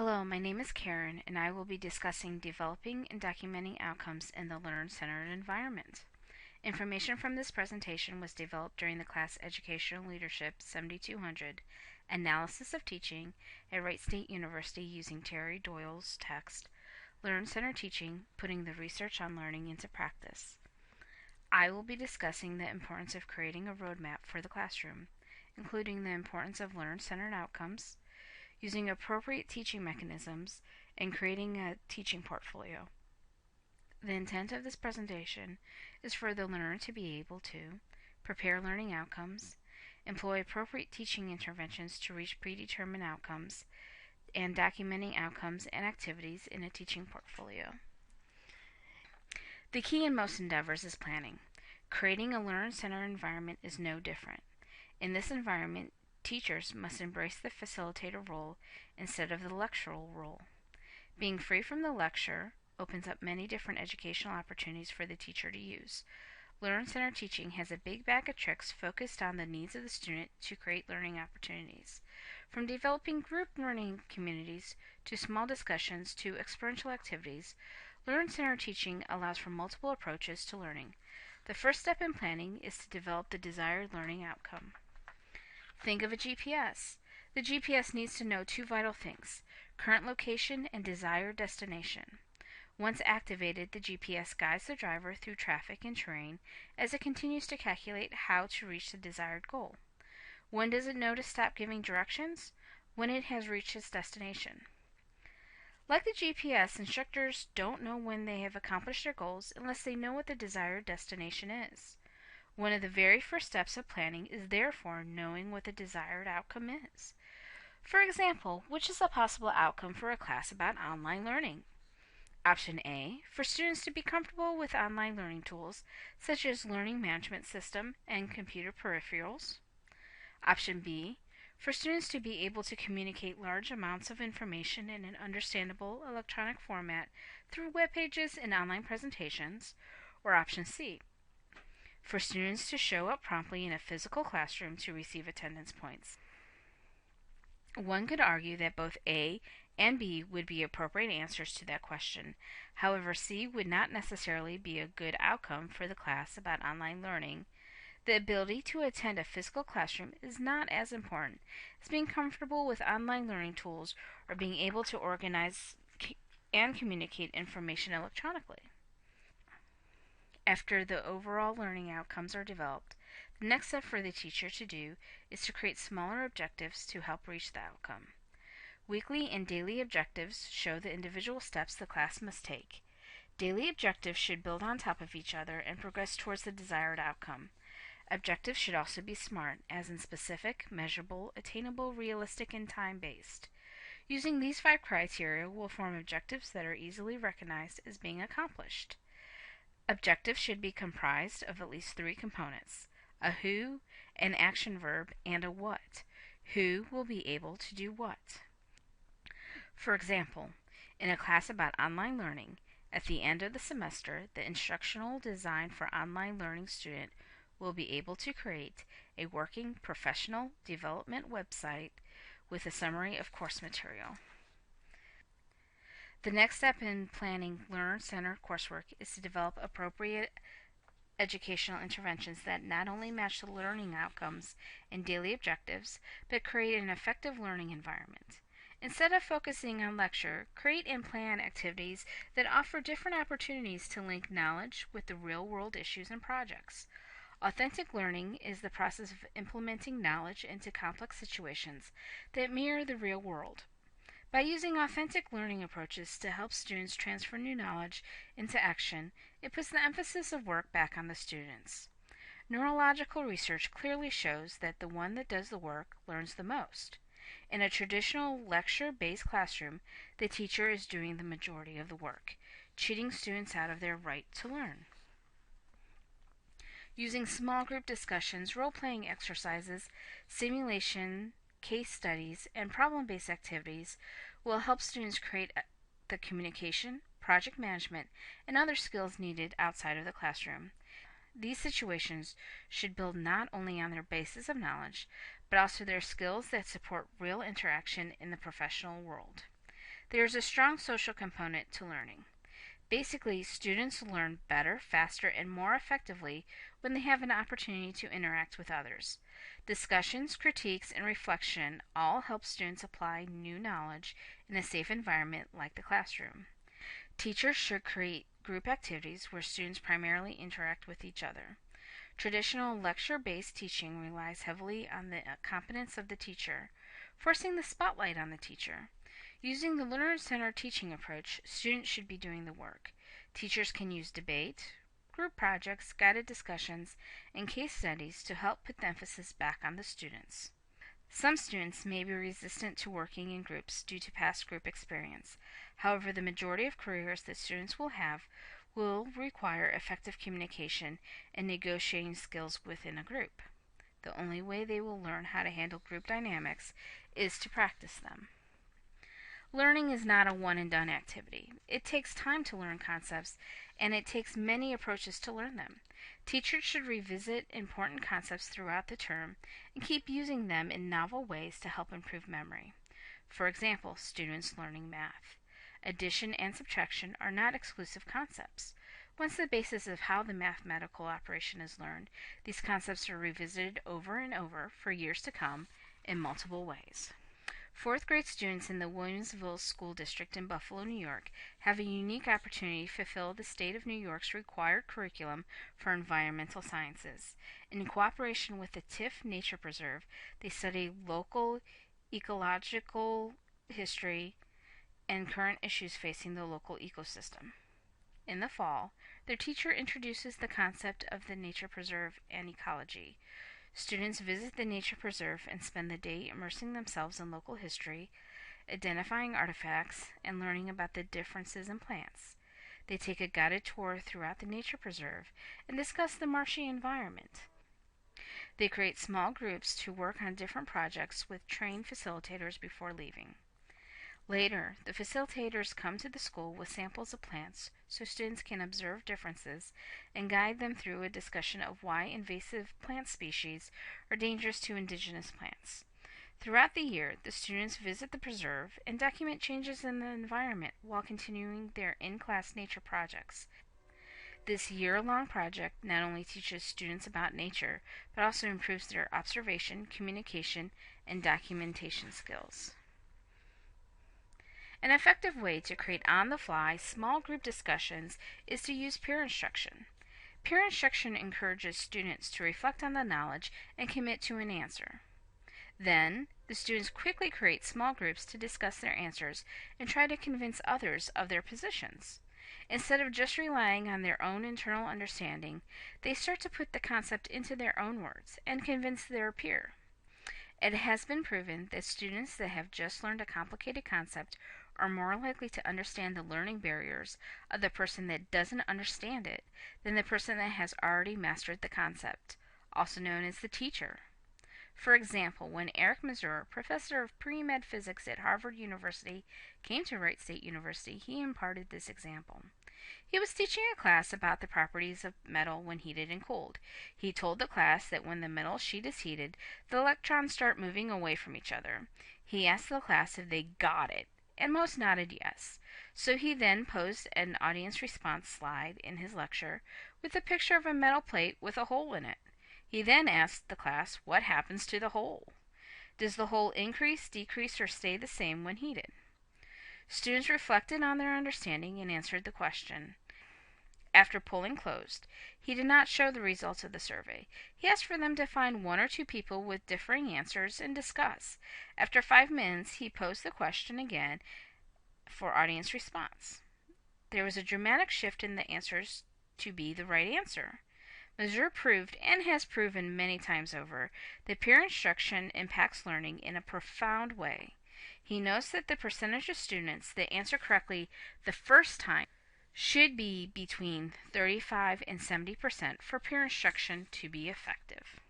Hello, my name is Karen, and I will be discussing developing and documenting outcomes in the learner-centered environment. Information from this presentation was developed during the class Educational Leadership 7200 Analysis of Teaching at Wright State University using Terry Doyle's text, Learn-Centered Teaching, Putting the Research on Learning into Practice. I will be discussing the importance of creating a roadmap for the classroom, including the importance of learner-centered outcomes, using appropriate teaching mechanisms, and creating a teaching portfolio. The intent of this presentation is for the learner to be able to prepare learning outcomes, employ appropriate teaching interventions to reach predetermined outcomes, and documenting outcomes and activities in a teaching portfolio. The key in most endeavors is planning. Creating a learner-centered environment is no different. In this environment, teachers must embrace the facilitator role instead of the lectural role. Being free from the lecture opens up many different educational opportunities for the teacher to use. Learner-centered teaching has a big bag of tricks focused on the needs of the student to create learning opportunities. From developing group learning communities to small discussions to experiential activities, learner-centered teaching allows for multiple approaches to learning. The first step in planning is to develop the desired learning outcome. Think of a GPS. The GPS needs to know two vital things: current location and desired destination. Once activated, the GPS guides the driver through traffic and terrain as it continues to calculate how to reach the desired goal. When does it know to stop giving directions? When it has reached its destination. Like the GPS, instructors don't know when they have accomplished their goals unless they know what the desired destination is. One of the very first steps of planning is therefore knowing what the desired outcome is. For example, which is a possible outcome for a class about online learning? Option A, for students to be comfortable with online learning tools such as learning management system and computer peripherals. Option B, for students to be able to communicate large amounts of information in an understandable electronic format through web pages and online presentations. Or option C, for students to show up promptly in a physical classroom to receive attendance points. One could argue that both A and B would be appropriate answers to that question. However, C would not necessarily be a good outcome for the class about online learning. The ability to attend a physical classroom is not as important as being comfortable with online learning tools or being able to organize and communicate information electronically. After the overall learning outcomes are developed, the next step for the teacher to do is to create smaller objectives to help reach the outcome. Weekly and daily objectives show the individual steps the class must take. Daily objectives should build on top of each other and progress towards the desired outcome. Objectives should also be SMART, as in specific, measurable, attainable, realistic, and time-based. Using these 5 criteria will form objectives that are easily recognized as being accomplished. Objectives should be comprised of at least 3 components: a who, an action verb, and a what. Who will be able to do what? For example, in a class about online learning, at the end of the semester, the instructional design for online learning student will be able to create a working professional development website with a summary of course material. The next step in planning learner-centered coursework is to develop appropriate educational interventions that not only match the learning outcomes and daily objectives, but create an effective learning environment. Instead of focusing on lecture, create and plan activities that offer different opportunities to link knowledge with the real-world issues and projects. Authentic learning is the process of implementing knowledge into complex situations that mirror the real world. By using authentic learning approaches to help students transfer new knowledge into action, it puts the emphasis of work back on the students. Neurological research clearly shows that the one that does the work learns the most. In a traditional lecture-based classroom, the teacher is doing the majority of the work, cheating students out of their right to learn. Using small group discussions, role-playing exercises, simulation, case studies, and problem-based activities will help students create the communication, project management, and other skills needed outside of the classroom. These situations should build not only on their basis of knowledge, but also their skills that support real interaction in the professional world. There is a strong social component to learning. Basically, students learn better, faster, and more effectively when they have an opportunity to interact with others. Discussions, critiques, and reflection all help students apply new knowledge in a safe environment like the classroom. Teachers should create group activities where students primarily interact with each other. Traditional lecture-based teaching relies heavily on the competence of the teacher, forcing the spotlight on the teacher. Using the learner-centered teaching approach, students should be doing the work. Teachers can use debate, group projects, guided discussions, and case studies to help put the emphasis back on the students. Some students may be resistant to working in groups due to past group experience. However, the majority of careers that students will have will require effective communication and negotiating skills within a group. The only way they will learn how to handle group dynamics is to practice them. Learning is not a one-and-done activity. It takes time to learn concepts, and it takes many approaches to learn them. Teachers should revisit important concepts throughout the term and keep using them in novel ways to help improve memory. For example, students learning math. Addition and subtraction are not exclusive concepts. Once the basis of how the mathematical operation is learned, these concepts are revisited over and over for years to come in multiple ways. Fourth grade students in the Williamsville School District in Buffalo, New York, have a unique opportunity to fulfill the state of New York's required curriculum for environmental sciences. In cooperation with the Tiff Nature Preserve, they study local ecological history and current issues facing the local ecosystem. In the fall, their teacher introduces the concept of the nature preserve and ecology. Students visit the nature preserve and spend the day immersing themselves in local history, identifying artifacts, and learning about the differences in plants. They take a guided tour throughout the nature preserve and discuss the marshy environment. They create small groups to work on different projects with trained facilitators before leaving. Later, the facilitators come to the school with samples of plants so students can observe differences and guide them through a discussion of why invasive plant species are dangerous to indigenous plants. Throughout the year, the students visit the preserve and document changes in the environment while continuing their in-class nature projects. This year-long project not only teaches students about nature, but also improves their observation, communication, and documentation skills. An effective way to create on-the-fly, small group discussions is to use peer instruction. Peer instruction encourages students to reflect on the knowledge and commit to an answer. Then, the students quickly create small groups to discuss their answers and try to convince others of their positions. Instead of just relying on their own internal understanding, they start to put the concept into their own words and convince their peer. It has been proven that students that have just learned a complicated concept are more likely to understand the learning barriers of the person that doesn't understand it than the person that has already mastered the concept, also known as the teacher. For example, when Eric Mazur, professor of pre-med physics at Harvard University, came to Wright State University, he imparted this example. He was teaching a class about the properties of metal when heated and cooled. He told the class that when the metal sheet is heated, the electrons start moving away from each other. He asked the class if they got it, and most nodded yes. So he then posed an audience response slide in his lecture with a picture of a metal plate with a hole in it. He then asked the class what happens to the hole. Does the hole increase, decrease, or stay the same when heated? Students reflected on their understanding and answered the question. After polling closed, he did not show the results of the survey. He asked for them to find one or two people with differing answers and discuss. After 5 minutes, he posed the question again for audience response. There was a dramatic shift in the answers to be the right answer. Mazur proved, and has proven many times over, that peer instruction impacts learning in a profound way. He notes that the percentage of students that answer correctly the first time should be between 35 and 70% for peer instruction to be effective.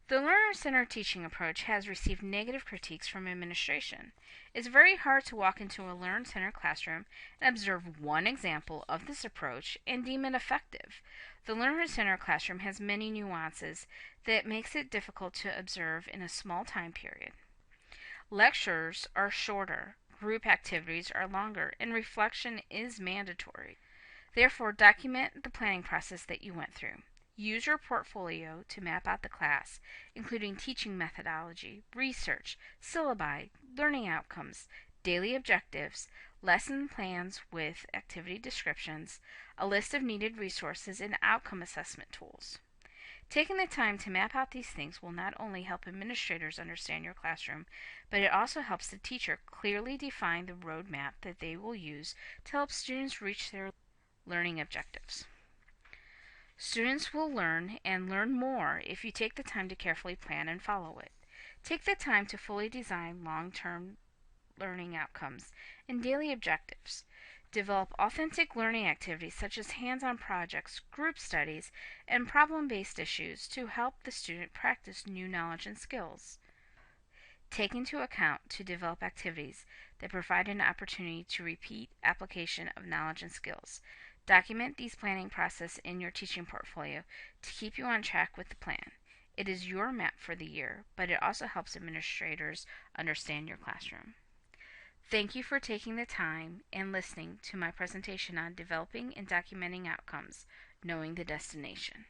The learner-centered teaching approach has received negative critiques from administration. It's very hard to walk into a learner-centered classroom and observe one example of this approach and deem it effective. The learner-centered classroom has many nuances that makes it difficult to observe in a small time period. Lectures are shorter. group activities are longer, and reflection is mandatory. Therefore, document the planning process that you went through. Use your portfolio to map out the class, including teaching methodology, research, syllabi, learning outcomes, daily objectives, lesson plans with activity descriptions, a list of needed resources, and outcome assessment tools. Taking the time to map out these things will not only help administrators understand your classroom, but it also helps the teacher clearly define the roadmap that they will use to help students reach their learning objectives. Students will learn and learn more if you take the time to carefully plan and follow it. Take the time to fully design long-term learning outcomes and daily objectives. Develop authentic learning activities such as hands-on projects, group studies, and problem-based issues to help the student practice new knowledge and skills. Take into account to develop activities that provide an opportunity to repeat application of knowledge and skills. Document these planning process in your teaching portfolio to keep you on track with the plan. It is your map for the year, but it also helps administrators understand your classroom. Thank you for taking the time and listening to my presentation on developing and documenting outcomes, knowing the destination.